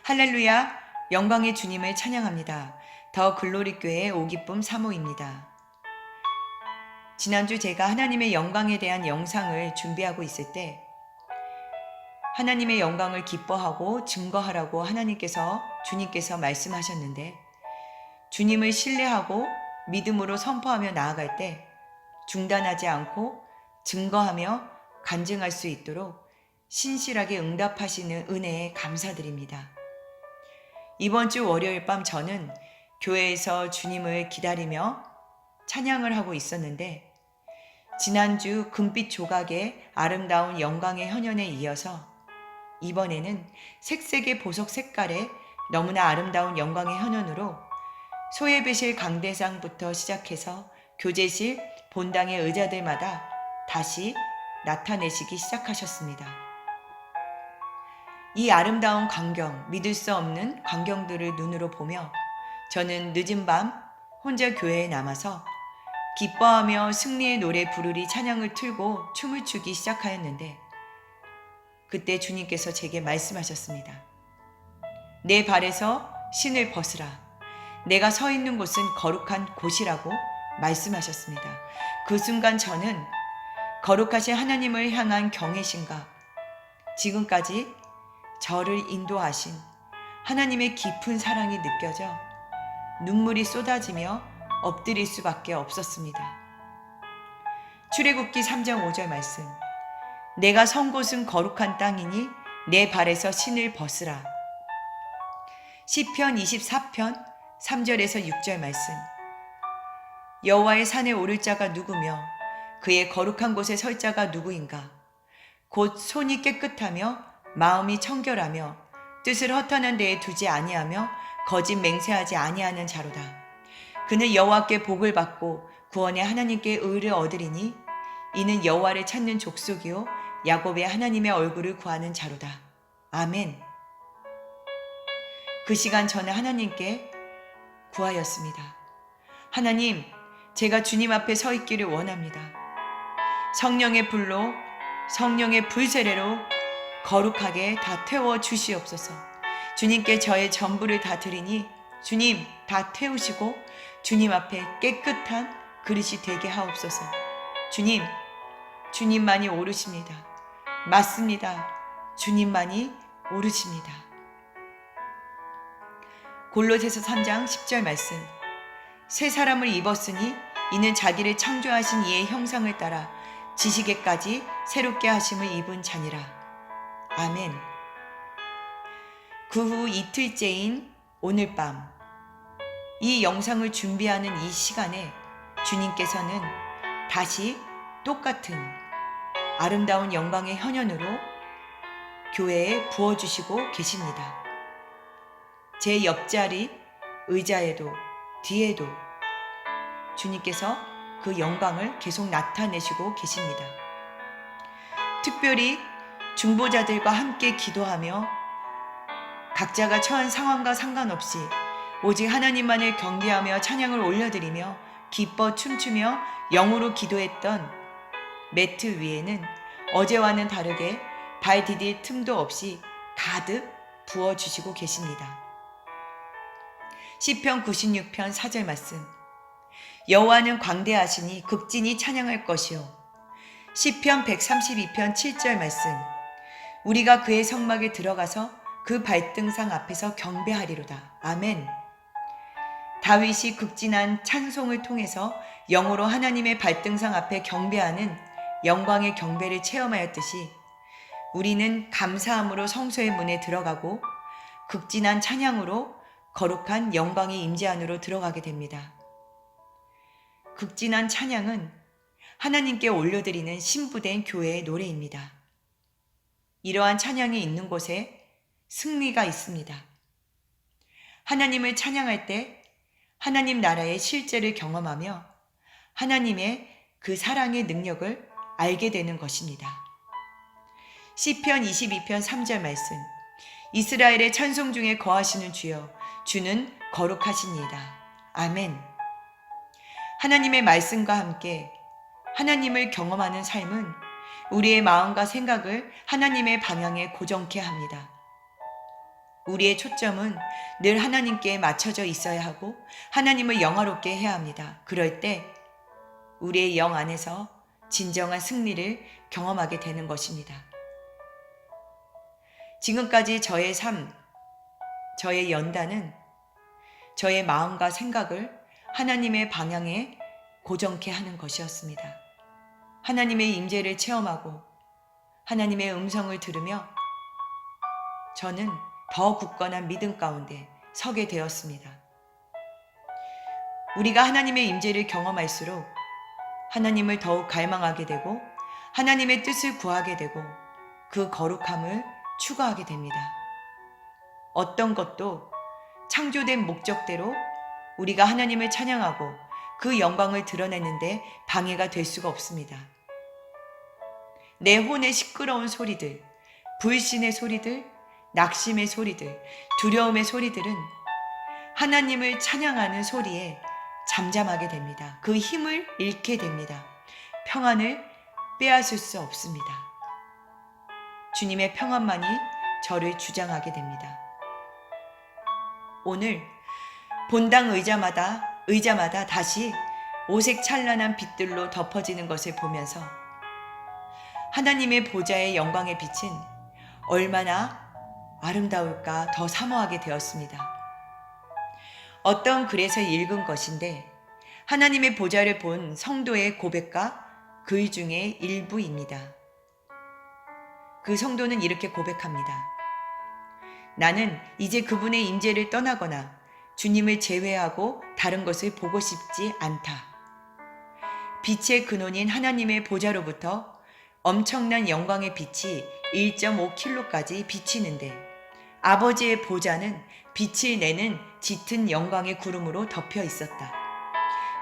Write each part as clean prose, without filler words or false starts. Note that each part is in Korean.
할렐루야, 영광의 주님을 찬양합니다. 더 글로리 교회 오기쁨 사모입니다. 지난주 제가 하나님의 영광에 대한 영상을 준비하고 있을 때 하나님의 영광을 기뻐하고 증거하라고 주님께서 말씀하셨는데, 주님을 신뢰하고 믿음으로 선포하며 나아갈 때 중단하지 않고 증거하며 간증할 수 있도록 신실하게 응답하시는 은혜에 감사드립니다. 이번 주 월요일 밤 저는 교회에서 주님을 기다리며 찬양을 하고 있었는데, 지난주 금빛 조각의 아름다운 영광의 현현에 이어서 이번에는 색색의 보석 색깔의 너무나 아름다운 영광의 현현으로 소예배실 강대상부터 시작해서 교제실, 본당의 의자들마다 다시 나타내시기 시작하셨습니다. 이 아름다운 광경, 믿을 수 없는 광경들을 눈으로 보며 저는 늦은 밤 혼자 교회에 남아서 기뻐하며 승리의 노래 부르리 찬양을 틀고 춤을 추기 시작하였는데, 그때 주님께서 제게 말씀하셨습니다. 내 발에서 신을 벗으라. 내가 서 있는 곳은 거룩한 곳이라고 말씀하셨습니다. 그 순간 저는 거룩하신 하나님을 향한 경외심과 지금까지 저를 인도하신 하나님의 깊은 사랑이 느껴져 눈물이 쏟아지며 엎드릴 수밖에 없었습니다. 출애굽기 3장 5절 말씀. 내가 선 곳은 거룩한 땅이니 내 발에서 신을 벗으라. 시편 24편 3절에서 6절 말씀. 여호와의 산에 오를 자가 누구며 그의 거룩한 곳에 설 자가 누구인가? 곧 손이 깨끗하며 마음이 청결하며 뜻을 허탄한 데에 두지 아니하며 거짓 맹세하지 아니하는 자로다. 그는 여호와께 복을 받고 구원의 하나님께 의를 얻으리니 이는 여호와를 찾는 족속이요 야곱의 하나님의 얼굴을 구하는 자로다. 아멘. 그 시간 저는 하나님께 구하였습니다. 하나님, 제가 주님 앞에 서 있기를 원합니다. 성령의 불로, 성령의 불세례로 거룩하게 다 태워 주시옵소서. 주님께 저의 전부를 다 드리니 주님 다 태우시고 주님 앞에 깨끗한 그릇이 되게 하옵소서. 주님, 주님만이 옳으십니다. 맞습니다. 주님만이 옳으십니다. 골로새서 3장 10절 말씀. 새 사람을 입었으니 이는 자기를 창조하신 이의 형상을 따라 지식에까지 새롭게 하심을 입은 자니라. 아멘. 그 후 이틀째인 오늘 밤, 이 영상을 준비하는 이 시간에 주님께서는 다시 똑같은 아름다운 영광의 현현으로 교회에 부어주시고 계십니다. 제 옆자리 의자에도 뒤에도 주님께서 그 영광을 계속 나타내시고 계십니다. 특별히 중보자들과 함께 기도하며 각자가 처한 상황과 상관없이 오직 하나님만을 경배하며 찬양을 올려드리며 기뻐 춤추며 영으로 기도했던 매트 위에는 어제와는 다르게 발 디딜 틈도 없이 가득 부어주시고 계십니다. 시편 96편 4절 말씀. 여호와는 광대하시니 극진히 찬양할 것이요. 시편 132편 7절 말씀. 우리가 그의 성막에 들어가서 그 발등상 앞에서 경배하리로다. 아멘. 다윗이 극진한 찬송을 통해서 영으로 하나님의 발등상 앞에 경배하는 영광의 경배를 체험하였듯이 우리는 감사함으로 성소의 문에 들어가고 극진한 찬양으로 거룩한 영광의 임재 안으로 들어가게 됩니다. 극진한 찬양은 하나님께 올려드리는 신부된 교회의 노래입니다. 이러한 찬양이 있는 곳에 승리가 있습니다. 하나님을 찬양할 때 하나님 나라의 실제를 경험하며 하나님의 그 사랑의 능력을 알게 되는 것입니다. 시편 22편 3절 말씀. 이스라엘의 찬송 중에 거하시는 주여, 주는 거룩하시니이다. 아멘. 하나님의 말씀과 함께 하나님을 경험하는 삶은 우리의 마음과 생각을 하나님의 방향에 고정케 합니다. 우리의 초점은 늘 하나님께 맞춰져 있어야 하고 하나님을 영화롭게 해야 합니다. 그럴 때 우리의 영 안에서 진정한 승리를 경험하게 되는 것입니다. 지금까지 저의 삶, 저의 연단은 저의 마음과 생각을 하나님의 방향에 고정케 하는 것이었습니다. 하나님의 임재를 체험하고 하나님의 음성을 들으며 저는 더 굳건한 믿음 가운데 서게 되었습니다. 우리가 하나님의 임재를 경험할수록 하나님을 더욱 갈망하게 되고 하나님의 뜻을 구하게 되고 그 거룩함을 추구하게 됩니다. 어떤 것도 창조된 목적대로 우리가 하나님을 찬양하고 그 영광을 드러내는데 방해가 될 수가 없습니다. 내 혼의 시끄러운 소리들, 불신의 소리들, 낙심의 소리들, 두려움의 소리들은 하나님을 찬양하는 소리에 잠잠하게 됩니다. 그 힘을 잃게 됩니다. 평안을 빼앗을 수 없습니다. 주님의 평안만이 저를 주장하게 됩니다. 오늘 본당 의자마다 다시 오색 찬란한 빛들로 덮어지는 것을 보면서 하나님의 보좌의 영광의 빛은 얼마나 아름다울까 더 사모하게 되었습니다. 어떤 글에서 읽은 것인데 하나님의 보좌를 본 성도의 고백과 글 중에 일부입니다. 그 성도는 이렇게 고백합니다. 나는 이제 그분의 임재를 떠나거나 주님을 제외하고 다른 것을 보고 싶지 않다. 빛의 근원인 하나님의 보좌로부터 엄청난 영광의 빛이 1.5km까지 비치는데 아버지의 보좌는 빛을 내는 짙은 영광의 구름으로 덮여 있었다.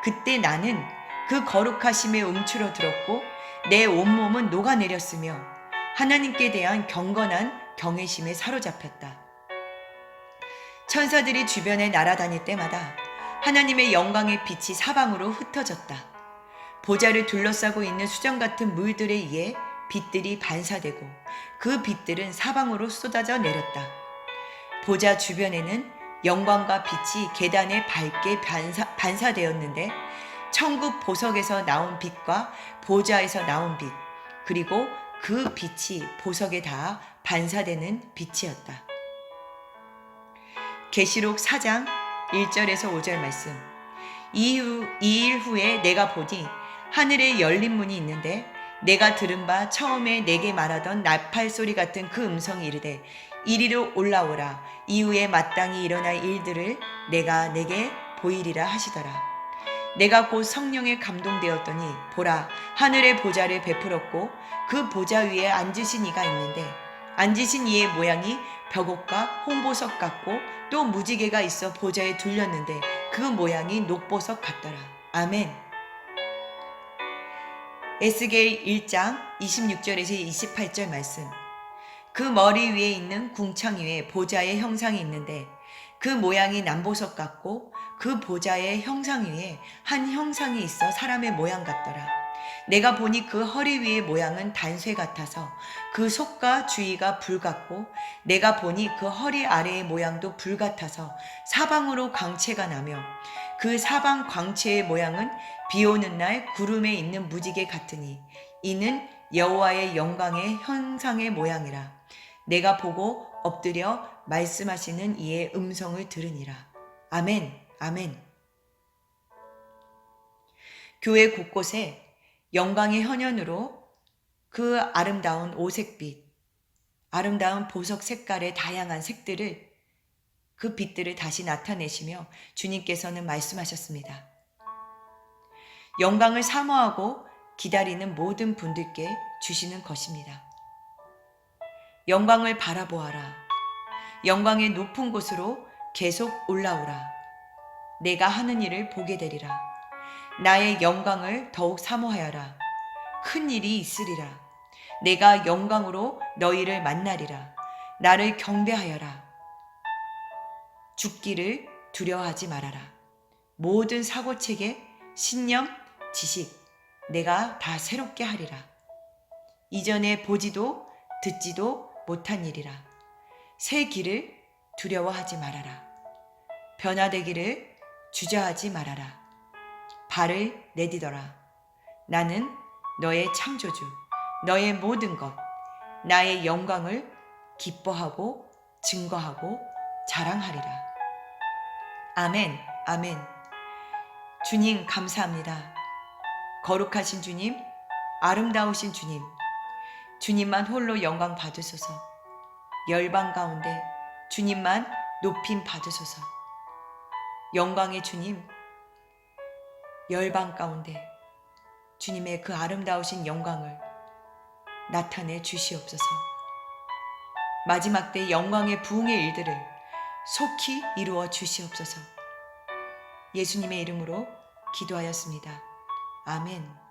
그때 나는 그 거룩하심에 움츠러들었고 내 온몸은 녹아내렸으며 하나님께 대한 경건한 경외심에 사로잡혔다. 천사들이 주변에 날아다닐 때마다 하나님의 영광의 빛이 사방으로 흩어졌다. 보좌를 둘러싸고 있는 수정 같은 물들에 의해 빛들이 반사되고 그 빛들은 사방으로 쏟아져 내렸다. 보좌 주변에는 영광과 빛이 계단에 밝게 반사되었는데 천국 보석에서 나온 빛과 보좌에서 나온 빛, 그리고 그 빛이 보석에 닿아 반사되는 빛이었다. 계시록 4장 1절에서 5절 말씀. 이 일 후에 내가 보니 하늘에 열린 문이 있는데 내가 들은 바 처음에 내게 말하던 나팔 소리 같은 그 음성이 이르되 이리로 올라오라. 이후에 마땅히 일어날 일들을 내가 내게 보이리라 하시더라. 내가 곧 성령에 감동되었더니 보라, 하늘의 보좌를 베풀었고 그 보좌 위에 앉으신 이가 있는데 앉으신 이의 모양이 벽옥과 홍보석 같고 또 무지개가 있어 보좌에 둘렸는데 그 모양이 녹보석 같더라. 아멘. 에스겔 1장 26절에서 28절 말씀. 그 머리 위에 있는 궁창 위에 보좌의 형상이 있는데 그 모양이 남보석 같고 그 보좌의 형상 위에 한 형상이 있어 사람의 모양 같더라. 내가 보니 그 허리 위의 모양은 단쇠 같아서 그 속과 주위가 불 같고 내가 보니 그 허리 아래의 모양도 불 같아서 사방으로 광채가 나며 그 사방 광채의 모양은 비 오는 날 구름에 있는 무지개 같으니 이는 여호와의 영광의 형상의 모양이라. 내가 보고 엎드려 말씀하시는 이의 음성을 들으니라. 아멘, 아멘. 교회 곳곳에 영광의 현현으로 그 아름다운 오색빛, 아름다운 보석 색깔의 다양한 색들을, 그 빛들을 다시 나타내시며 주님께서는 말씀하셨습니다. 영광을 사모하고 기다리는 모든 분들께 주시는 것입니다. 영광을 바라보아라. 영광의 높은 곳으로 계속 올라오라. 내가 하는 일을 보게 되리라. 나의 영광을 더욱 사모하여라. 큰 일이 있으리라. 내가 영광으로 너희를 만나리라. 나를 경배하여라. 죽기를 두려워하지 말아라. 모든 사고체계, 신념, 지식 내가 다 새롭게 하리라. 이전에 보지도 듣지도 못한 일이라. 새 길을 두려워하지 말아라. 변화되기를 주저하지 말아라. 발을 내디뎌라. 나는 너의 창조주, 너의 모든 것, 나의 영광을 기뻐하고 증거하고 자랑하리라. 아멘, 아멘. 주님 감사합니다. 거룩하신 주님, 아름다우신 주님, 주님만 홀로 영광 받으소서. 열방 가운데 주님만 높임 받으소서. 영광의 주님, 열방 가운데 주님의 그 아름다우신 영광을 나타내 주시옵소서. 마지막 때 영광의 부흥의 일들을 속히 이루어 주시옵소서. 예수님의 이름으로 기도하였습니다. 아멘.